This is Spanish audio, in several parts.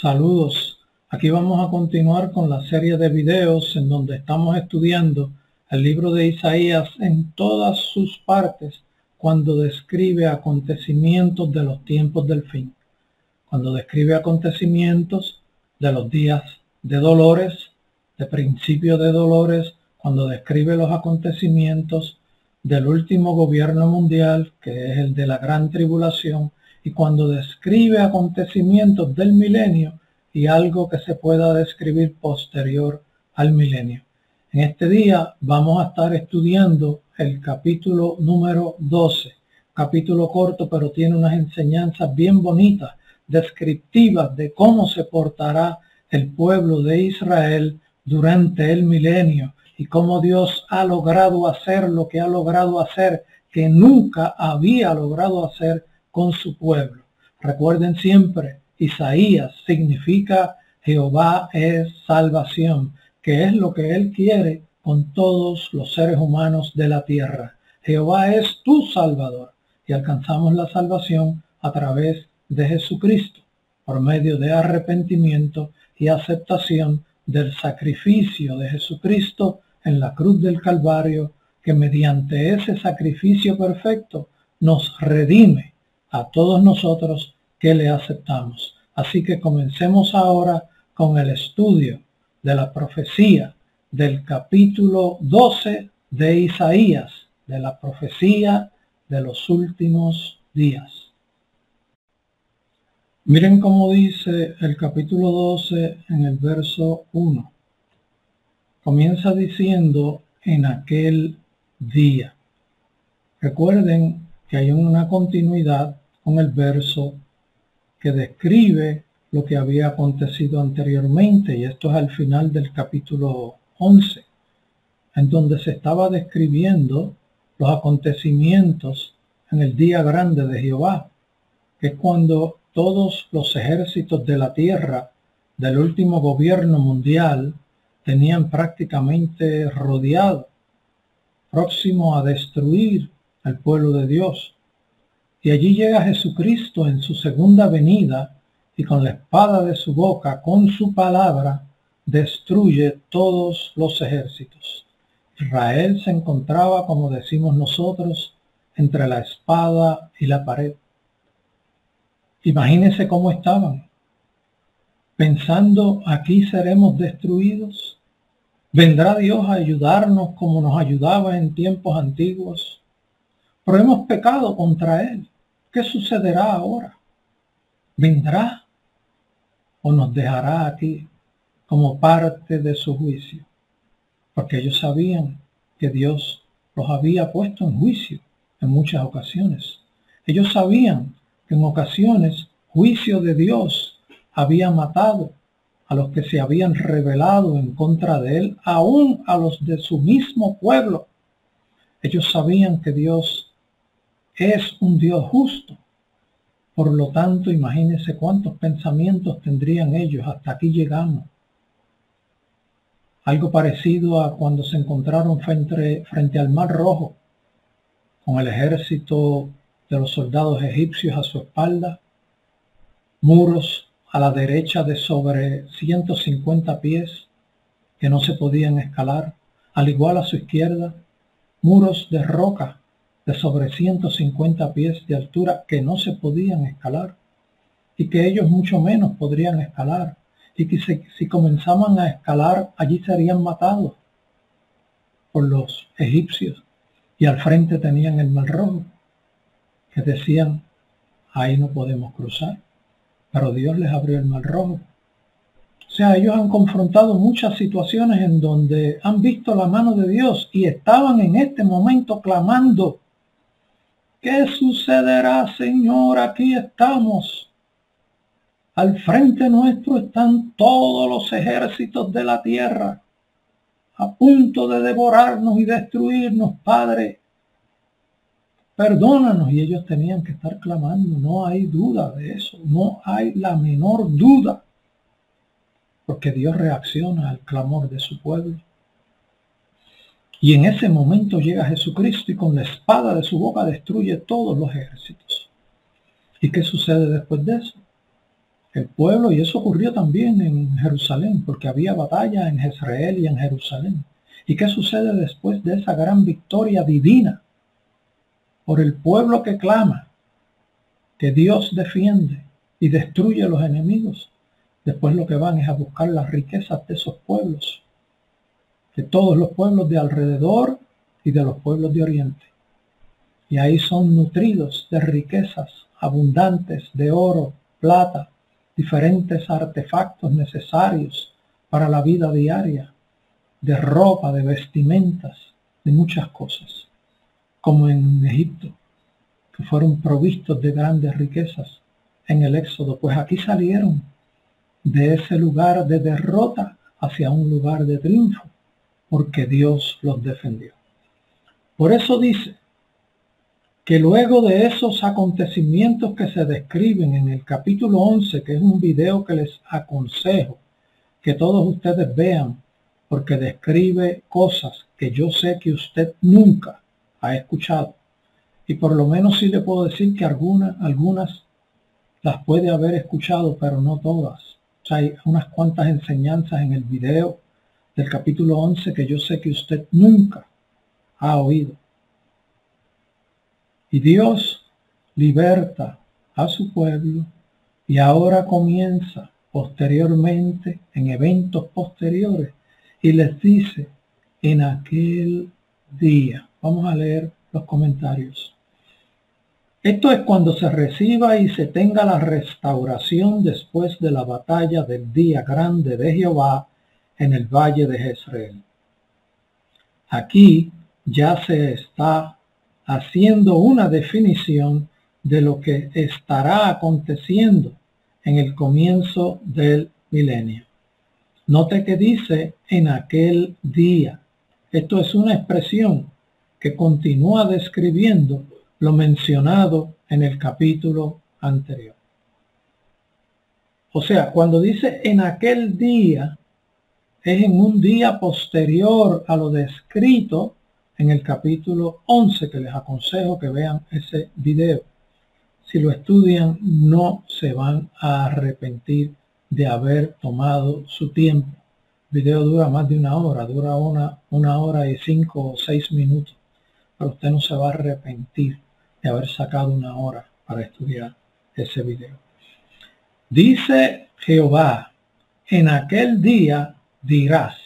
Saludos. Aquí vamos a continuar con la serie de videos en donde estamos estudiando el libro de Isaías en todas sus partes cuando describe acontecimientos de los tiempos del fin. Cuando describe acontecimientos de los días de dolores, de principio de dolores, cuando describe los acontecimientos del último gobierno mundial, que es el de la gran tribulación, y cuando describe acontecimientos del milenio y algo que se pueda describir posterior al milenio. En este día vamos a estar estudiando el capítulo número 12, capítulo corto, pero tiene unas enseñanzas bien bonitas, descriptivas de cómo se portará el pueblo de Israel durante el milenio y cómo Dios ha logrado hacer lo que ha logrado hacer, que nunca había logrado hacer con su pueblo. Recuerden siempre, Isaías significa Jehová es salvación, que es lo que Él quiere con todos los seres humanos de la tierra. Jehová es tu Salvador y alcanzamos la salvación a través de Jesucristo, por medio de arrepentimiento y aceptación del sacrificio de Jesucristo en la cruz del Calvario, que mediante ese sacrificio perfecto nos redime a todos nosotros que le aceptamos. Así que comencemos ahora con el estudio de la profecía del capítulo 12 de Isaías, de la profecía de los últimos días. Miren cómo dice el capítulo 12 en el verso 1. Comienza diciendo en aquel día. Recuerden que hay una continuidad con el verso que describe lo que había acontecido anteriormente, y esto es al final del capítulo 11, en donde se estaba describiendo los acontecimientos en el día grande de Jehová, que es cuando todos los ejércitos de la tierra del último gobierno mundial tenían prácticamente rodeado, próximo a destruir al pueblo de Dios. Y allí llega Jesucristo en su segunda venida y con la espada de su boca, con su palabra, destruye todos los ejércitos. Israel se encontraba, como decimos nosotros, entre la espada y la pared. Imagínense cómo estaban, pensando: aquí seremos destruidos. ¿Vendrá Dios a ayudarnos como nos ayudaba en tiempos antiguos? Pero hemos pecado contra Él. ¿Qué sucederá ahora? ¿Vendrá o nos dejará aquí como parte de su juicio? Porque ellos sabían que Dios los había puesto en juicio en muchas ocasiones. Ellos sabían que en ocasiones juicio de Dios había matado a los que se habían rebelado en contra de Él, aún a los de su mismo pueblo. Ellos sabían que Dios es un Dios justo. Por lo tanto, imagínense cuántos pensamientos tendrían ellos. Hasta aquí llegamos. Algo parecido a cuando se encontraron frente al Mar Rojo, con el ejército de los soldados egipcios a su espalda, muros a la derecha de sobre 150 pies que no se podían escalar, al igual a su izquierda, muros de roca de sobre 150 pies de altura que no se podían escalar y que ellos mucho menos podrían escalar, y que si comenzaban a escalar, allí serían matados por los egipcios. Y al frente tenían el Mar Rojo, que decían: ahí no podemos cruzar. Pero Dios les abrió el Mar Rojo. O sea, ellos han confrontado muchas situaciones en donde han visto la mano de Dios y estaban en este momento clamando: ¿qué sucederá, Señor? Aquí estamos. Al frente nuestro están todos los ejércitos de la tierra, a punto de devorarnos y destruirnos. Padre, perdónanos. Y ellos tenían que estar clamando. No hay duda de eso. No hay la menor duda. Porque Dios reacciona al clamor de su pueblo. Y en ese momento llega Jesucristo y con la espada de su boca destruye todos los ejércitos. ¿Y qué sucede después de eso? El pueblo, y eso ocurrió también en Jerusalén, porque había batalla en Jezreel y en Jerusalén. ¿Y qué sucede después de esa gran victoria divina por el pueblo que clama, que Dios defiende y destruye a los enemigos? Después lo que van es a buscar las riquezas de esos pueblos, de todos los pueblos de alrededor y de los pueblos de Oriente. Y ahí son nutridos de riquezas abundantes, de oro, plata, diferentes artefactos necesarios para la vida diaria, de ropa, de vestimentas, de muchas cosas, como en Egipto, que fueron provistos de grandes riquezas en el Éxodo. Pues aquí salieron de ese lugar de derrota hacia un lugar de triunfo, porque Dios los defendió. Por eso dice que luego de esos acontecimientos que se describen en el capítulo 11, que es un video que les aconsejo que todos ustedes vean, porque describe cosas que yo sé que usted nunca ha escuchado, y por lo menos sí le puedo decir que algunas las puede haber escuchado, pero no todas. O sea, hay unas cuantas enseñanzas en el video del capítulo 11 que yo sé que usted nunca ha oído. Y Dios liberta a su pueblo, y ahora comienza posteriormente, en eventos posteriores, y les dice, en aquel día. Vamos a leer los comentarios. Esto es cuando se reciba y se tenga la restauración después de la batalla del día grande de Jehová en el valle de Jezreel. Aquí ya se está haciendo una definición de lo que estará aconteciendo en el comienzo del milenio. Note que dice en aquel día. Esto es una expresión que continúa describiendo lo mencionado en el capítulo anterior. O sea, cuando dice en aquel día, es en un día posterior a lo descrito en el capítulo 11, que les aconsejo que vean ese video. Si lo estudian, no se van a arrepentir de haber tomado su tiempo. El video dura más de una hora, dura una hora y 5 o 6 minutos, pero usted no se va a arrepentir de haber sacado una hora para estudiar ese video. Dice Jehová, en aquel día dirás,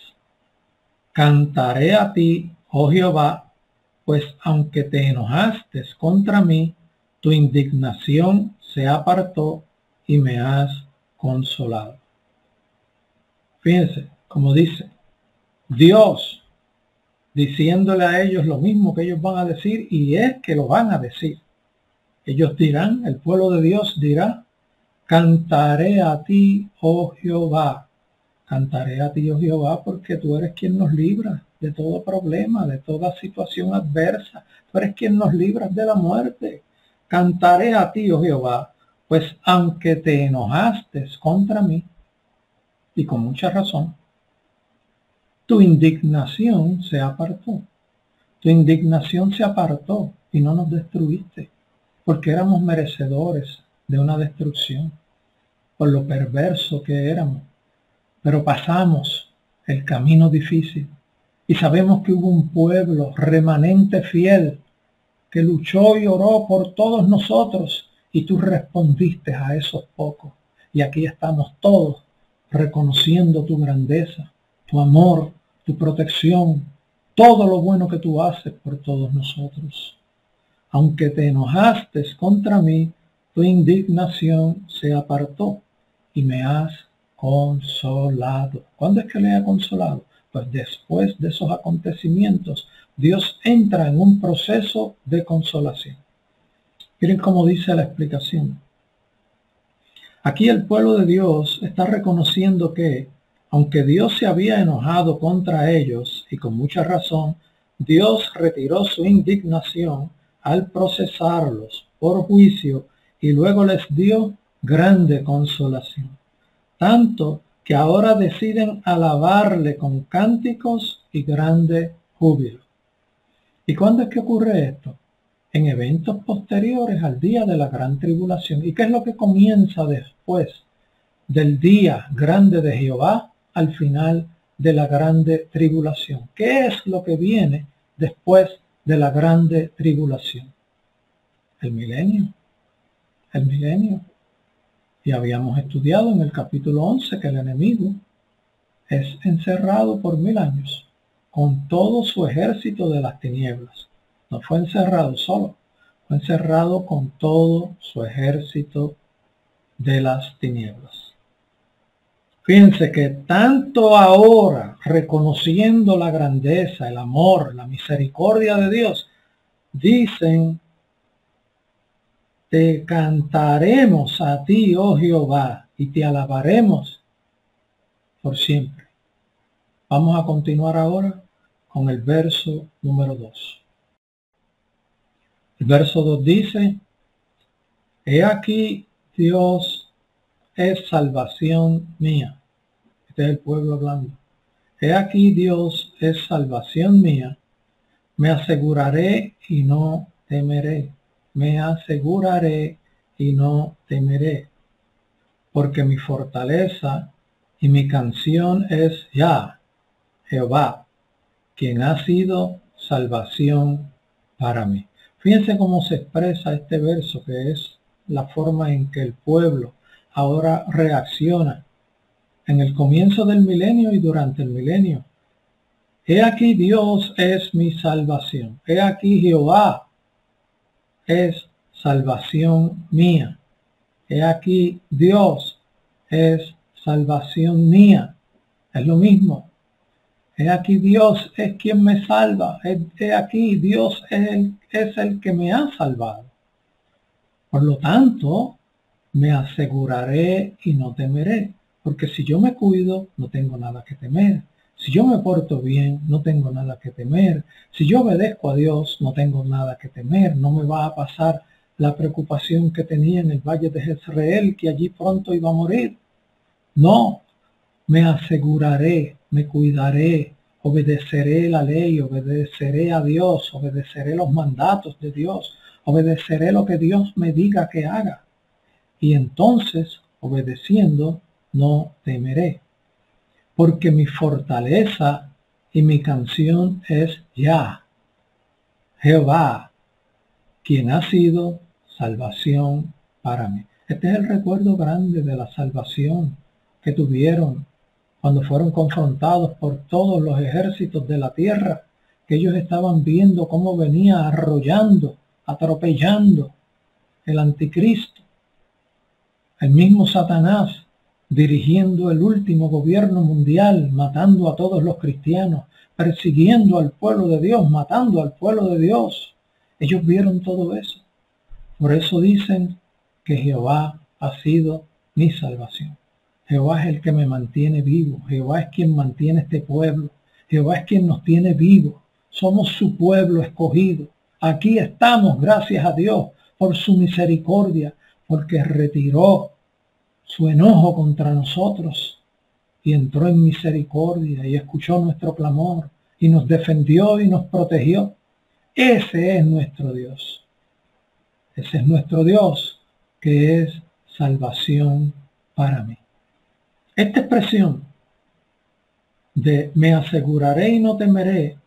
cantaré a ti, oh Jehová, pues aunque te enojaste contra mí, tu indignación se apartó y me has consolado. Fíjense, como dice, Dios diciéndole a ellos lo mismo que ellos van a decir, y es que lo van a decir. Ellos dirán, el pueblo de Dios dirá, cantaré a ti, oh Jehová. Cantaré a ti, oh Jehová, porque tú eres quien nos libra de todo problema, de toda situación adversa. Tú eres quien nos libra de la muerte. Cantaré a ti, oh Jehová, pues aunque te enojaste contra mí, y con mucha razón, tu indignación se apartó. Tu indignación se apartó y no nos destruiste, porque éramos merecedores de una destrucción, por lo perverso que éramos. Pero pasamos el camino difícil y sabemos que hubo un pueblo remanente fiel que luchó y oró por todos nosotros, y tú respondiste a esos pocos. Y aquí estamos todos reconociendo tu grandeza, tu amor, tu protección, todo lo bueno que tú haces por todos nosotros. Aunque te enojaste contra mí, tu indignación se apartó y me has consolado. ¿Cuándo es que le ha consolado? Pues después de esos acontecimientos, Dios entra en un proceso de consolación. Miren cómo dice la explicación. Aquí el pueblo de Dios está reconociendo que, aunque Dios se había enojado contra ellos, y con mucha razón, Dios retiró su indignación al procesarlos por juicio y luego les dio grande consolación. Tanto que ahora deciden alabarle con cánticos y grande júbilo. ¿Y cuándo es que ocurre esto? En eventos posteriores al día de la gran tribulación. ¿Y qué es lo que comienza después del día grande de Jehová al final de la grande tribulación. ¿Qué es lo que viene después de la grande tribulación? El milenio. El milenio. Y habíamos estudiado en el capítulo 11 que el enemigo es encerrado por 1000 años con todo su ejército de las tinieblas. No fue encerrado solo, fue encerrado con todo su ejército de las tinieblas. Fíjense que tanto ahora, reconociendo la grandeza, el amor, la misericordia de Dios, dicen: te cantaremos a ti, oh Jehová, y te alabaremos por siempre. Vamos a continuar ahora con el verso número 2. El verso 2 dice: he aquí Dios es salvación mía. Este es el pueblo hablando. He aquí Dios es salvación mía. Me aseguraré y no temeré. Me aseguraré y no temeré. Porque mi fortaleza y mi canción es Yah, Jehová, quien ha sido salvación para mí. Fíjense cómo se expresa este verso, que es la forma en que el pueblo ahora reacciona en el comienzo del milenio y durante el milenio. He aquí Dios es mi salvación. He aquí Jehová es salvación mía. He aquí Dios es salvación mía. Es lo mismo. He aquí Dios es quien me salva. He aquí Dios es el que me ha salvado. Por lo tanto, me aseguraré y no temeré. Porque si yo me cuido, no tengo nada que temer. Si yo me porto bien, no tengo nada que temer. Si yo obedezco a Dios, no tengo nada que temer. No me va a pasar la preocupación que tenía en el valle de Jezreel, que allí pronto iba a morir. No, me aseguraré, me cuidaré, obedeceré la ley, obedeceré a Dios, obedeceré los mandatos de Dios, obedeceré lo que Dios me diga que haga. Y entonces, obedeciendo, no temeré, porque mi fortaleza y mi canción es Yah, Jehová, quien ha sido salvación para mí. Este es el recuerdo grande de la salvación que tuvieron cuando fueron confrontados por todos los ejércitos de la tierra, que ellos estaban viendo cómo venía arrollando, atropellando el anticristo, el mismo Satanás, dirigiendo el último gobierno mundial, matando a todos los cristianos, persiguiendo al pueblo de Dios, matando al pueblo de Dios. Ellos vieron todo eso. Por eso dicen que Jehová ha sido mi salvación. Jehová es el que me mantiene vivo. Jehová es quien mantiene este pueblo. Jehová es quien nos tiene vivos. Somos su pueblo escogido. Aquí estamos, gracias a Dios, por su misericordia, porque retiró su enojo contra nosotros y entró en misericordia y escuchó nuestro clamor y nos defendió y nos protegió. Ese es nuestro Dios. Ese es nuestro Dios, que es salvación para mí. Esta expresión de me aseguraré y no temeré,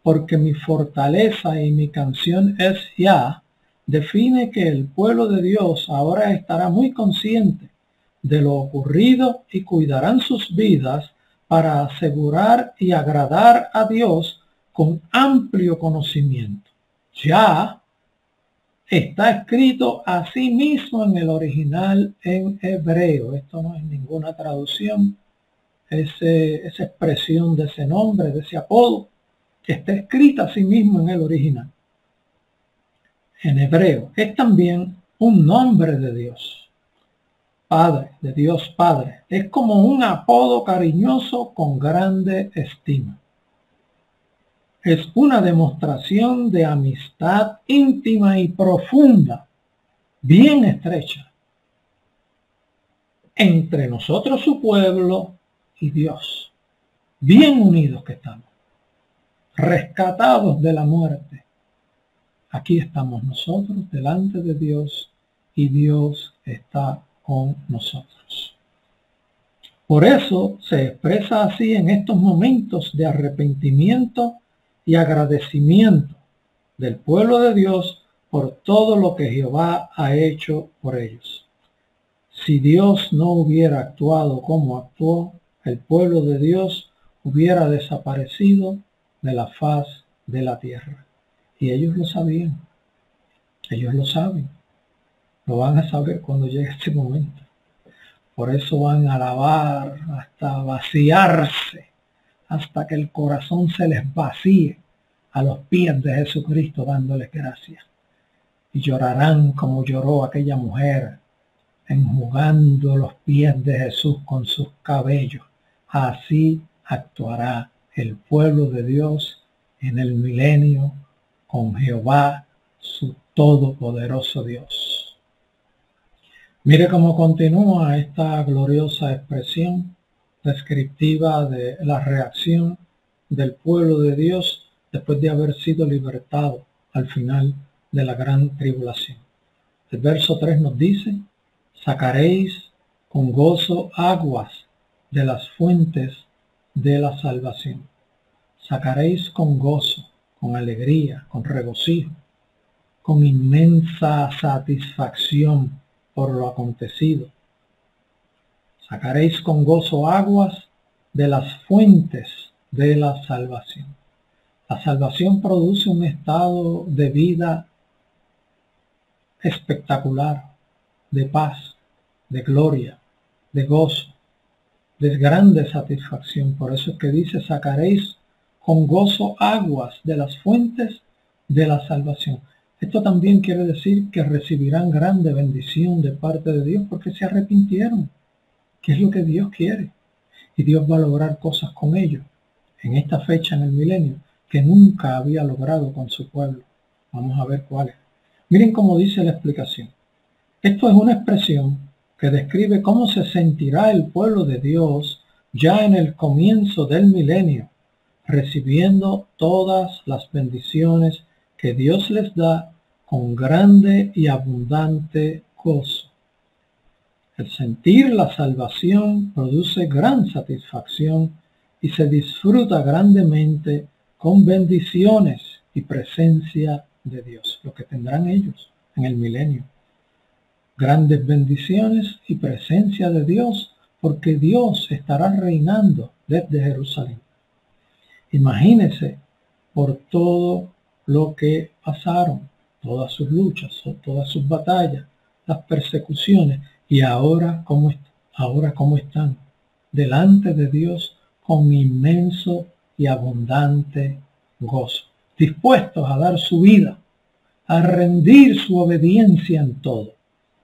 porque mi fortaleza y mi canción es Yah, define que el pueblo de Dios ahora estará muy consciente de lo ocurrido y cuidarán sus vidas para asegurar y agradar a Dios con amplio conocimiento. Yah está escrito así mismo en el original en hebreo. Esto no es ninguna traducción. Esa expresión de ese nombre, de ese apodo, está escrita así mismo en el original. En hebreo es también un nombre de Dios, Padre, de Dios Padre. Es como un apodo cariñoso con grande estima. Es una demostración de amistad íntima y profunda, bien estrecha, entre nosotros su pueblo y Dios. Bien unidos que estamos, rescatados de la muerte. Aquí estamos nosotros delante de Dios y Dios está con nosotros. Por eso se expresa así en estos momentos de arrepentimiento y agradecimiento del pueblo de Dios por todo lo que Jehová ha hecho por ellos. Si Dios no hubiera actuado como actuó, el pueblo de Dios hubiera desaparecido de la faz de la tierra. Y ellos lo sabían, ellos lo saben, lo van a saber cuando llegue este momento. Por eso van a alabar hasta vaciarse, hasta que el corazón se les vacíe a los pies de Jesucristo dándoles gracias. Y llorarán como lloró aquella mujer, enjugando los pies de Jesús con sus cabellos. Así actuará el pueblo de Dios en el milenio con Jehová, su todopoderoso Dios. Mire cómo continúa esta gloriosa expresión descriptiva de la reacción del pueblo de Dios después de haber sido libertado al final de la gran tribulación. El verso 3 nos dice: sacaréis con gozo aguas de las fuentes de la salvación. Sacaréis con gozo, con alegría, con regocijo, con inmensa satisfacción por lo acontecido. Sacaréis con gozo aguas de las fuentes de la salvación. La salvación produce un estado de vida espectacular, de paz, de gloria, de gozo, de grande satisfacción. Por eso es que dice: sacaréis con gozo aguas de las fuentes de la salvación. Esto también quiere decir que recibirán grande bendición de parte de Dios porque se arrepintieron, que es lo que Dios quiere. Y Dios va a lograr cosas con ellos en esta fecha, en el milenio, que nunca había logrado con su pueblo. Vamos a ver cuáles. Miren cómo dice la explicación. Esto es una expresión que describe cómo se sentirá el pueblo de Dios ya en el comienzo del milenio, recibiendo todas las bendiciones que Dios les da con grande y abundante gozo. El sentir la salvación produce gran satisfacción y se disfruta grandemente con bendiciones y presencia de Dios, lo que tendrán ellos en el milenio. Grandes bendiciones y presencia de Dios, porque Dios estará reinando desde Jerusalén. Imagínense por todo lo que pasaron, todas sus luchas, todas sus batallas, las persecuciones, y ahora cómo están delante de Dios con inmenso y abundante gozo, dispuestos a dar su vida, a rendir su obediencia en todo.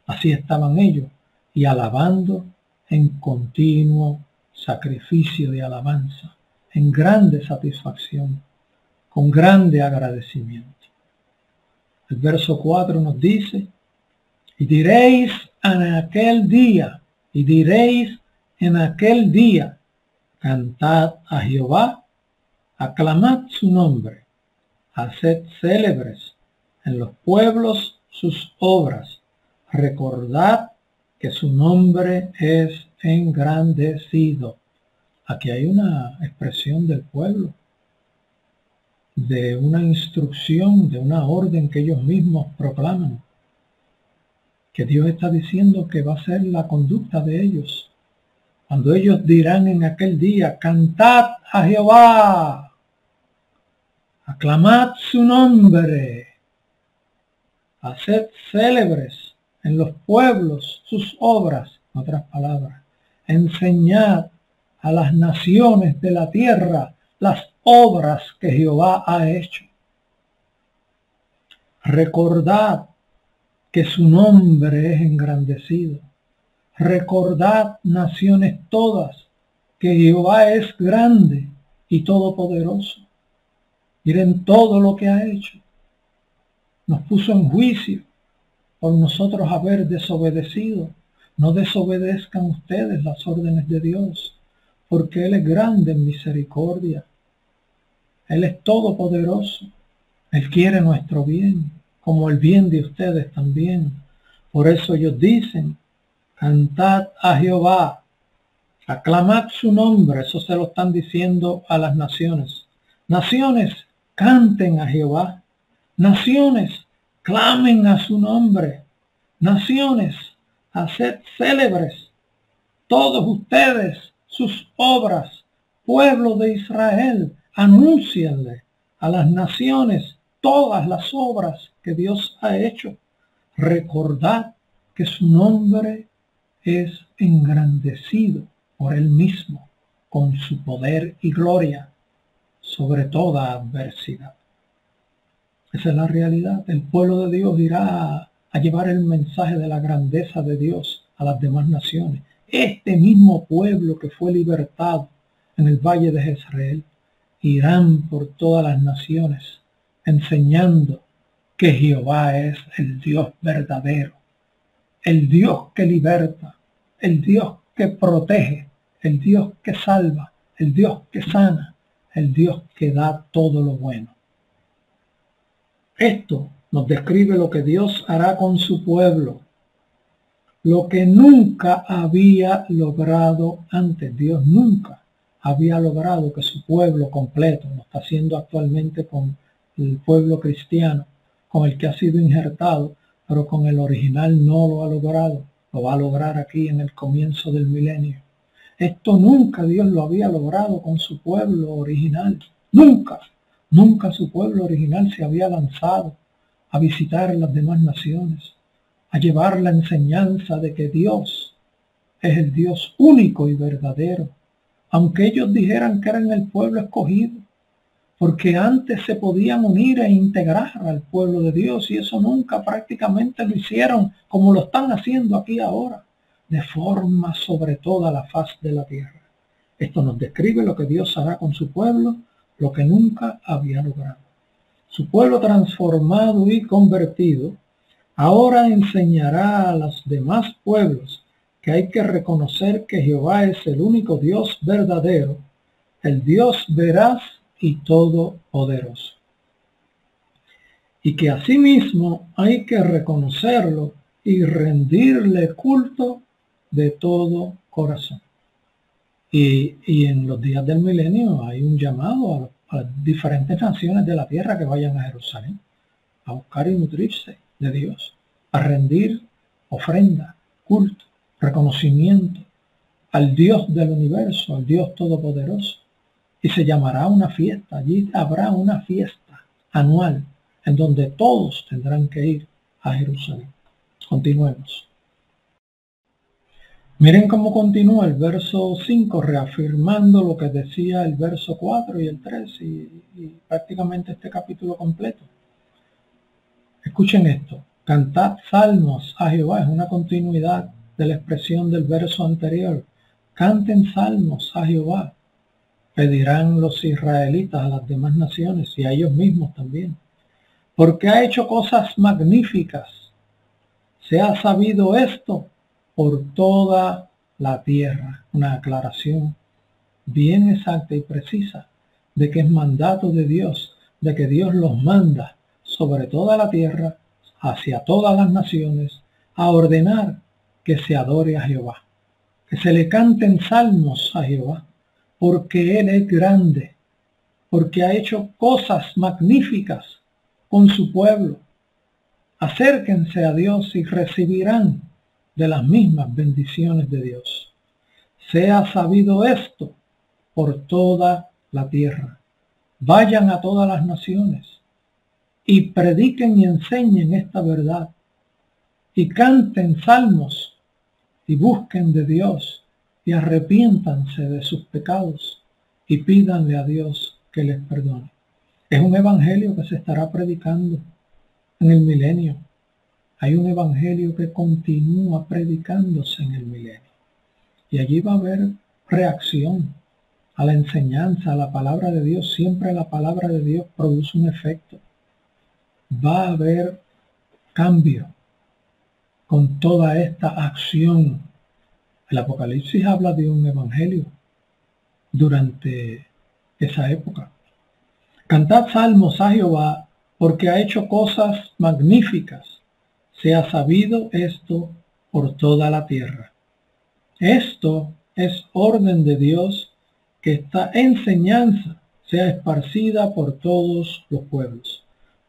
Así estaban ellos, y alabando en continuo sacrificio de alabanza, en grande satisfacción, con grande agradecimiento. El verso 4 nos dice: y diréis en aquel día, cantad a Jehová, aclamad su nombre, haced célebres en los pueblos sus obras, recordad que su nombre es engrandecido. Aquí hay una expresión del pueblo, de una instrucción, de una orden que ellos mismos proclaman, que Dios está diciendo que va a ser la conducta de ellos. Cuando ellos dirán en aquel día: cantad a Jehová, aclamad su nombre, haced célebres en los pueblos sus obras, en otras palabras, enseñad a las naciones de la tierra las obras que Jehová ha hecho. Recordad que su nombre es engrandecido. Recordad, naciones todas, que Jehová es grande y todopoderoso. Miren todo lo que ha hecho. Nos puso en juicio por nosotros haber desobedecido. No desobedezcan ustedes las órdenes de Dios, porque Él es grande en misericordia. Él es todopoderoso. Él quiere nuestro bien, como el bien de ustedes también. Por eso ellos dicen: cantad a Jehová, Aclamad su nombre, eso se lo están diciendo a las naciones. Naciones, canten a Jehová. Naciones, clamen a su nombre. Naciones, haced célebres todos ustedes sus obras. Pueblo de Israel, anúncienle a las naciones todas las obras que Dios ha hecho. Recordad que su nombre es engrandecido por él mismo, con su poder y gloria sobre toda adversidad. Esa es la realidad. El pueblo de Dios irá a llevar el mensaje de la grandeza de Dios a las demás naciones. Este mismo pueblo que fue libertado en el valle de Jezreel irán por todas las naciones enseñando que Jehová es el Dios verdadero, el Dios que liberta, el Dios que protege, el Dios que salva, el Dios que sana, el Dios que da todo lo bueno. Esto nos describe lo que Dios hará con su pueblo, lo que nunca había logrado antes. Dios nunca había logrado que su pueblo completo, lo está haciendo actualmente con el pueblo cristiano, con el que ha sido injertado, pero con el original no lo ha logrado. Lo va a lograr aquí en el comienzo del milenio. Esto nunca Dios lo había logrado con su pueblo original. Nunca. Nunca su pueblo original se había lanzado a visitar las demás naciones, a llevar la enseñanza de que Dios es el Dios único y verdadero, aunque ellos dijeran que eran el pueblo escogido, porque antes se podían unir e integrar al pueblo de Dios y eso nunca prácticamente lo hicieron como lo están haciendo aquí ahora, de forma sobre toda la faz de la tierra. Esto nos describe lo que Dios hará con su pueblo, lo que nunca había logrado. Su pueblo transformado y convertido ahora enseñará a los demás pueblos que hay que reconocer que Jehová es el único Dios verdadero, el Dios veraz y todopoderoso. Y que asimismo hay que reconocerlo y rendirle culto de todo corazón. Y en los días del milenio hay un llamado a las diferentes naciones de la tierra que vayan a Jerusalén a buscar y nutrirse de Dios, a rendir ofrenda, culto, reconocimiento al Dios del universo, al Dios todopoderoso. Y se llamará una fiesta, allí habrá una fiesta anual en donde todos tendrán que ir a Jerusalén. Continuemos. Miren cómo continúa el verso 5, reafirmando lo que decía el verso 4 y el 3 y prácticamente este capítulo completo. Escuchen esto. Cantad salmos a Jehová, es una continuidad de la expresión del verso anterior. Canten salmos a Jehová. Pedirán los israelitas a las demás naciones y a ellos mismos también. Porque ha hecho cosas magníficas. Se ha sabido esto por toda la tierra. Una aclaración bien exacta y precisa de que es mandato de Dios, de que Dios los manda sobre toda la tierra, hacia todas las naciones, a ordenar que se adore a Jehová, que se le canten salmos a Jehová, porque Él es grande, porque ha hecho cosas magníficas con su pueblo. Acérquense a Dios y recibirán de las mismas bendiciones de Dios. Sea sabido esto por toda la tierra. Vayan a todas las naciones y prediquen y enseñen esta verdad y canten salmos y busquen de Dios y arrepiéntanse de sus pecados y pídanle a Dios que les perdone. Es un evangelio que se estará predicando en el milenio. Hay un evangelio que continúa predicándose en el milenio. Y allí va a haber reacción a la enseñanza, a la palabra de Dios. Siempre la palabra de Dios produce un efecto. Va a haber cambio con toda esta acción. El Apocalipsis habla de un evangelio durante esa época. Cantad salmos a Jehová porque ha hecho cosas magníficas. Se ha sabido esto por toda la tierra. Esto es orden de Dios que esta enseñanza sea esparcida por todos los pueblos,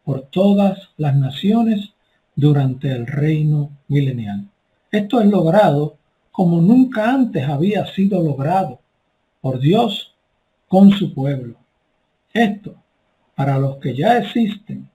por todas las naciones durante el reino milenial. Esto es logrado como nunca antes había sido logrado por Dios con su pueblo. Esto para los que ya existen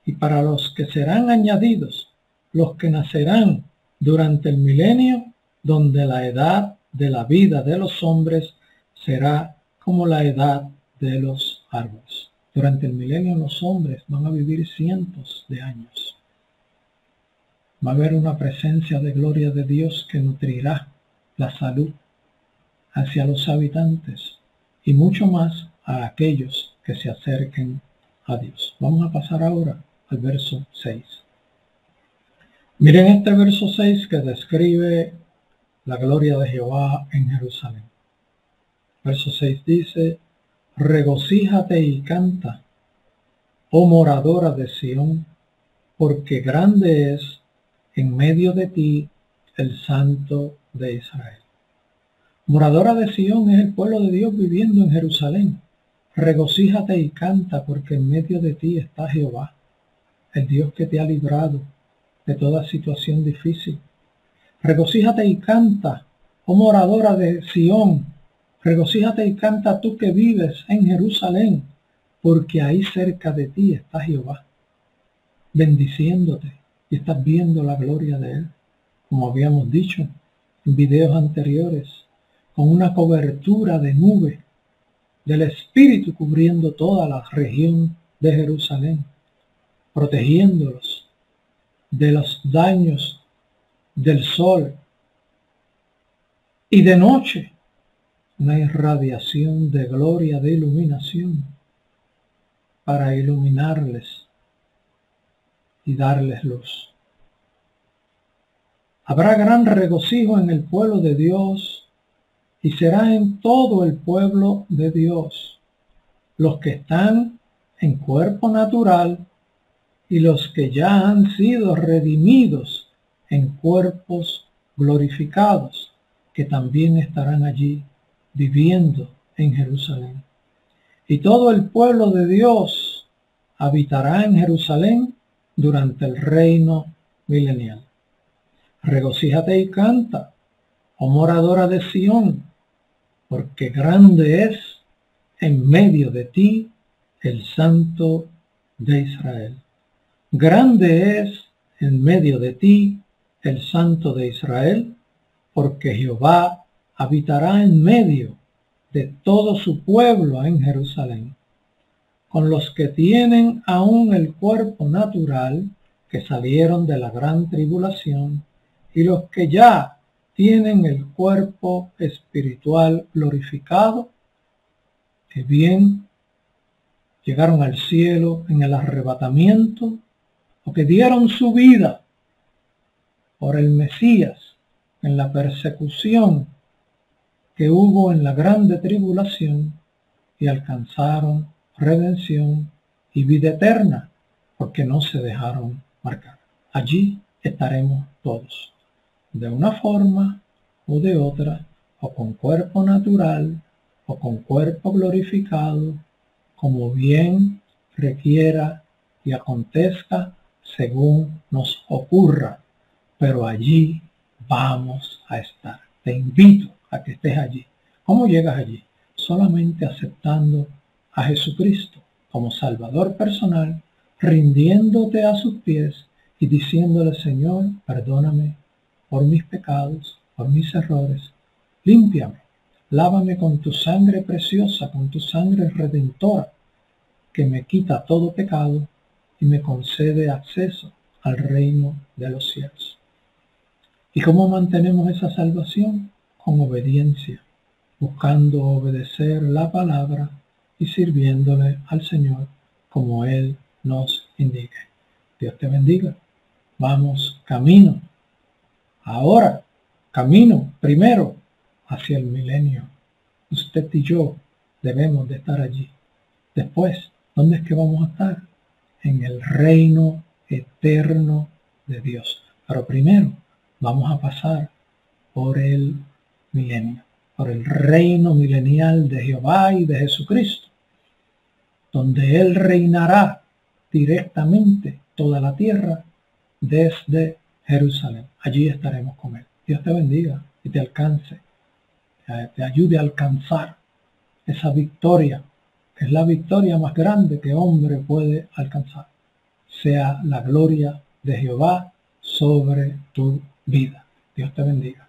y para los que serán añadidos, los que nacerán durante el milenio, donde la edad de la vida de los hombres será como la edad de los árboles. Durante el milenio los hombres van a vivir cientos de años. Va a haber una presencia de gloria de Dios que nutrirá la salud hacia los habitantes y mucho más a aquellos que se acerquen a Dios. Vamos a pasar ahora al verso 6. Miren este verso 6 que describe la gloria de Jehová en Jerusalén. Verso 6 dice: regocíjate y canta, oh moradora de Sión, porque grande es en medio de ti el Santo de Israel. Moradora de Sión es el pueblo de Dios viviendo en Jerusalén. Regocíjate y canta, porque en medio de ti está Jehová, el Dios que te ha librado de toda situación difícil. Regocíjate y canta, oh moradora de Sión. Regocíjate y canta tú que vives en Jerusalén, porque ahí cerca de ti está Jehová, bendiciéndote, y estás viendo la gloria de Él, como habíamos dicho en videos anteriores, con una cobertura de nube del Espíritu cubriendo toda la región de Jerusalén, protegiéndolos de los daños del sol, y de noche una irradiación de gloria, de iluminación, para iluminarles y darles luz. Habrá gran regocijo en el pueblo de Dios y será en todo el pueblo de Dios, los que están en cuerpo natural y los que ya han sido redimidos en cuerpos glorificados, que también estarán allí viviendo en Jerusalén. Y todo el pueblo de Dios habitará en Jerusalén durante el reino milenial. Regocíjate y canta, oh moradora de Sión, porque grande es en medio de ti el Santo de Israel. Grande es en medio de ti el Santo de Israel, porque Jehová habitará en medio de todo su pueblo en Jerusalén. Con los que tienen aún el cuerpo natural, que salieron de la gran tribulación, y los que ya tienen el cuerpo espiritual glorificado, que bien llegaron al cielo en el arrebatamiento, o que dieron su vida por el Mesías en la persecución que hubo en la grande tribulación, y alcanzaron redención y vida eterna, porque no se dejaron marcar. Allí estaremos todos, de una forma o de otra, o con cuerpo natural, o con cuerpo glorificado, como bien requiera y acontezca según nos ocurra, pero allí vamos a estar. Te invito a que estés allí. ¿Cómo llegas allí? Solamente aceptando a Jesucristo como Salvador personal, rindiéndote a sus pies y diciéndole: Señor, perdóname por mis pecados, por mis errores, límpiame, lávame con tu sangre preciosa, con tu sangre redentora, que me quita todo pecado y me concede acceso al reino de los cielos. ¿Y cómo mantenemos esa salvación? Con obediencia, buscando obedecer la palabra y sirviéndole al Señor como Él nos indique. Dios te bendiga. Vamos camino. Ahora, camino primero hacia el milenio. Usted y yo debemos de estar allí. Después, ¿dónde es que vamos a estar? En el reino eterno de Dios. Pero primero vamos a pasar por el milenio. por el reino milenial de Jehová y de Jesucristo, donde Él reinará directamente toda la tierra desde Jerusalén. Allí estaremos con Él. Dios te bendiga y te alcance, te ayude a alcanzar esa victoria, que es la victoria más grande que hombre puede alcanzar. Sea la gloria de Jehová sobre tu vida. Dios te bendiga.